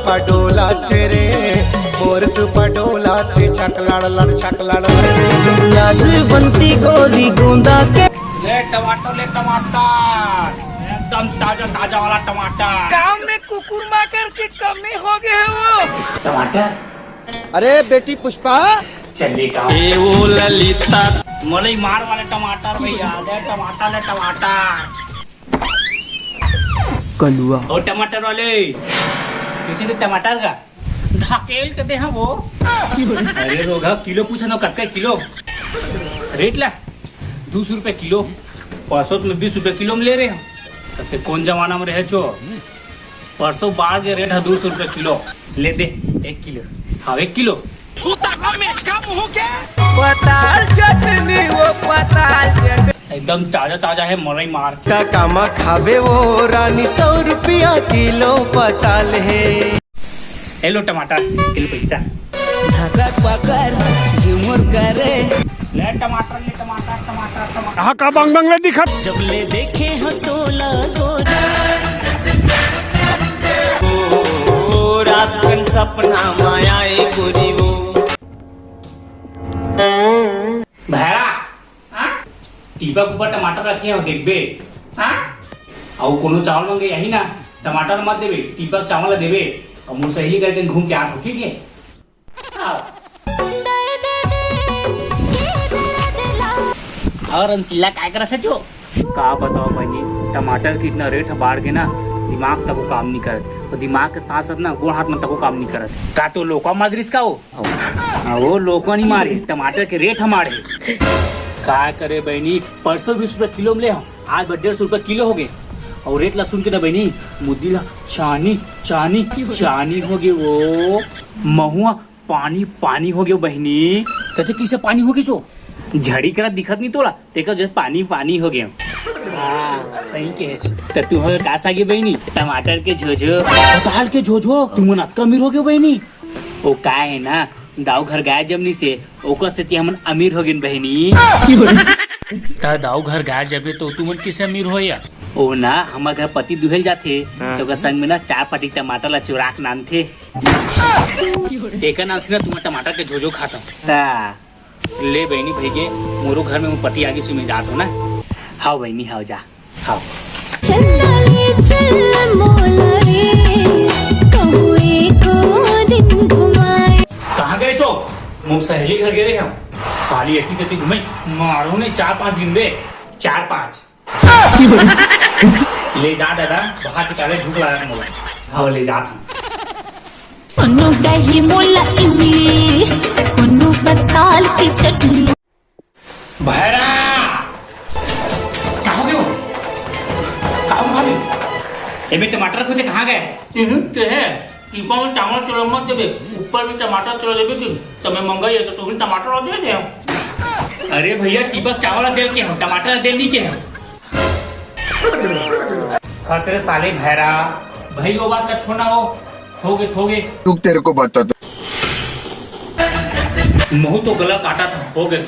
Super डोला तेरे मोर super डोला ते छकलाड़ लड़ छकलाड़ लाज बनती गोरी गोंदा के ले टमाटर एकदम ताजा ताजा वाला टमाटर। गांव में कुकुर माकर की कमी हो गई है वो टमाटर अरे बेटी पुष्पा चलेगा वो ललिता मलाई मार वाले टमाटर भैया, ले टमाटर कलुआ और टमाटर वाले किसी ने टमाटर का ढकेल के दे हम वो। अरे रोगा किलो पूछा ना कब किलो रेट ला 200 रुपए किलो, परसों में 20 रुपए किलो में ले रहे हैं। कहते कौन जमाना में रहे छो, परसों बाढ़ के रेट है 200 रुपए किलो। ले दे 1 किलो। हाँ 1 किलो पताल चटनी वो पताल चटनी एकदम ताजा ताजा है मलाई मार। कामा खावे वो रानी 100 रुपया किलो पताल है। ले लो टमाटर किलो पैसा। धक्का पकड़ झुमुर करे ले टमाटर कहाँ का बंग बंग दिखा जब ले देखे हो तो लगो रात कन सपना माया पूरी वो भैरा टीपा के ऊपर टमाटर रखे हो देखबे और कोनो चावल मांगे यही ना टमाटर मत देवे, टीपा चावल देवे और मुँह सही करके घूम के आ ठीक है। और अंचिल्ला काय करत है जो का बताओ बहनी, टमाटर की इतना रेट बाढ़ के ना दिमाग तक काम नहीं करत और दिमाग के साथ साथ ना गोड़ हाथ में तक काम नहीं करत। का तो लोका मादरिस का वो लोका नहीं मारे, टमाटर के रेट हमारे का करे बहनी। परसों 20 रुपए किलो में ले हम, आज 150 रुपए किलो हो गए और रेट ला सुन के ना बहनी मुद्दी ला चानी चानी चानी हो गए। वो महुआ पानी पानी हो गया बहनी। कहते किसे पानी हो गई जो झड़ी करा दिखत नहीं तोला तेका जो पानी पानी हो गया। सही के तू हो का सागे बहनी टमाटर के झोझो पताल के झोझो तुम अतका अमीर हो गए बहनी। वो का है ना दाऊ घर गाय जमनी से ओकर से हमन अमीर हो गए बहनी। दाऊ घर गाय जबे तो तुमन किसे अमीर हो या ओ ना हमार घर पति दुहेल जाते तो संग में ना 4 पटी टमाटर ला चुराक नान थे एक नाम से ना तुम टमाटर के झोझो खाता ले बहनी भैगे मोरो घर में पति आगे सुने जात हो ना। हाँ बहनी हाँ जा हाँ कहाँ गए चो मुझ सहेली घर गए हम खाली एक ही घूमे मारो ने 4-5 गिनबे 4-5 ले जा दादा बाहर निकाले झूठ लगा मोला। हाँ ले जा उन्नु दही मोला इमली उन्नु पताल की चटनी। भैरा कहाँ गए हो कहाँ भाभी ये टमाटर खोजे कहाँ गए ते है टीपा में चावल चलो मत देवे ऊपर में टमाटर चलो देवे तो मैं मंगाई है तो तुम टमाटर और दे दे। अरे भैया टीपा चावल दे के हम टमाटर दे दी के हम तेरे साले भैरा भाई वो बात का छोड़ना हो गए रुक तेरे को बता दो मुंह तो गला काटा था हो गए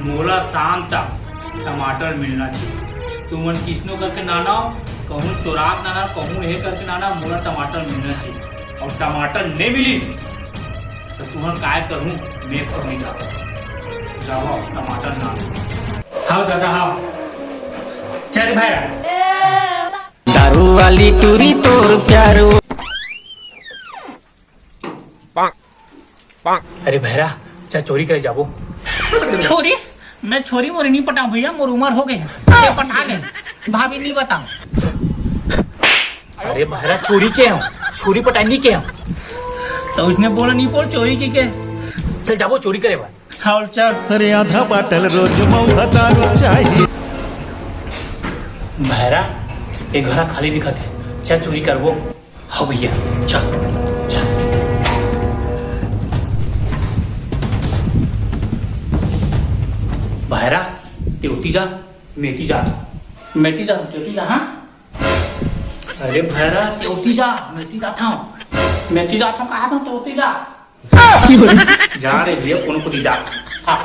मोला शाम तक टमाटर मिलना चाहिए। तुमन किसनो करके नाना कहूँ चोराक नाना कहूँ यह करके नाना मोला टमाटर मिलना चाहिए और टमाटर नहीं मिलीस तो तुहन काय करूँ मैं कर नहीं जाओ टमाटर ना। हाँ दादा हाँ चल भाई दारू वाली टूरी तोर प्यारो अरे भैरा चल चोरी करे जाबो। छोरी मैं छोरी मोरी नहीं पटाऊं भैया मोर उम्र हो गई पटा ले भाभी नहीं बताऊं। अरे भैरा चोरी के हम छोरी पटानी के हम तो उसने बोला नहीं बोल चोरी के चल जाबो चोरी करे बा। हाँ चल अरे आधा बाटल रोज मौका दारू चाहिए। भैरा एक घरा खाली दिखत है चल चोरी करबो। हाँ भैया चल चल भैरा ते उठी जा मेटी जा हाँ। अरे भैरा ते उठी जा मेटी जाता हूँ कहा था तो उठी जा जा रे भैया कोनो को जा। हाँ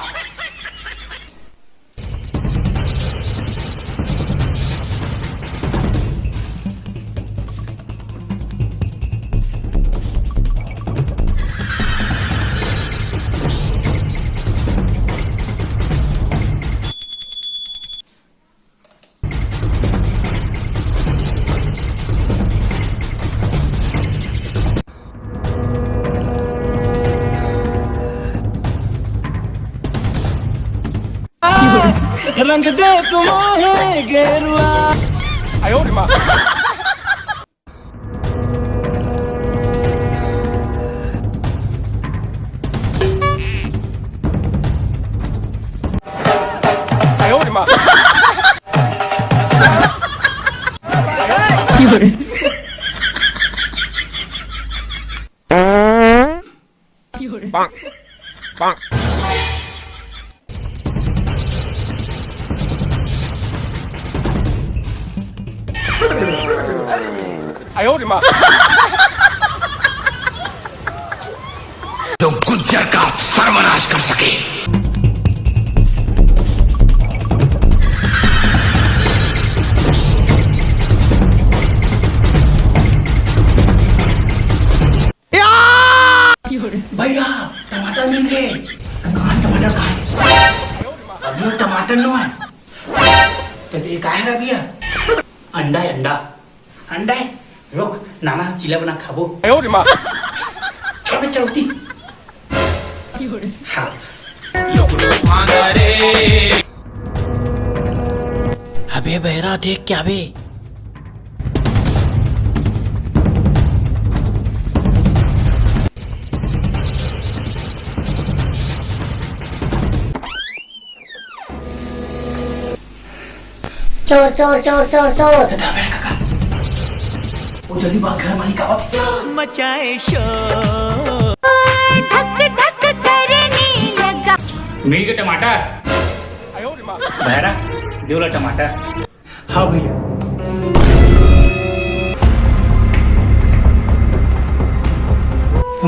रंग दे तुम्हें गेरुआ 哎呦我的妈！ 哎呦我的妈！ 棒棒！哎呦我的妈！ जो गुज्जर का सर्वनाश कर सके। भैया टमाटर मिल गए। कहाँ टमाटर खाए? अभी वो टमाटर नो है। तो ये काय है भैया? अंडा है अंडा। अंडा है। रुक नाना चिल्ला बना खाबो। 哎呦我的妈！ छोटे चलती। हाँ। अबे बहरा देख क्या बे? चोर चोर चोर चोर चोर वो जल्दी बात घर मालिक आवत मचाए शोर धक धक करने लगा मिल गए टमाटर 哎呦我的妈！ भैरा देवला टमाटर हाँ भैया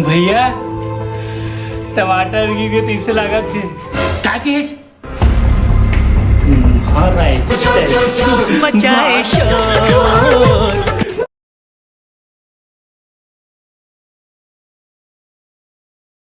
भैया टमाटर की तीसरे लागत थे क्या के हाँ राइट मचाए शोर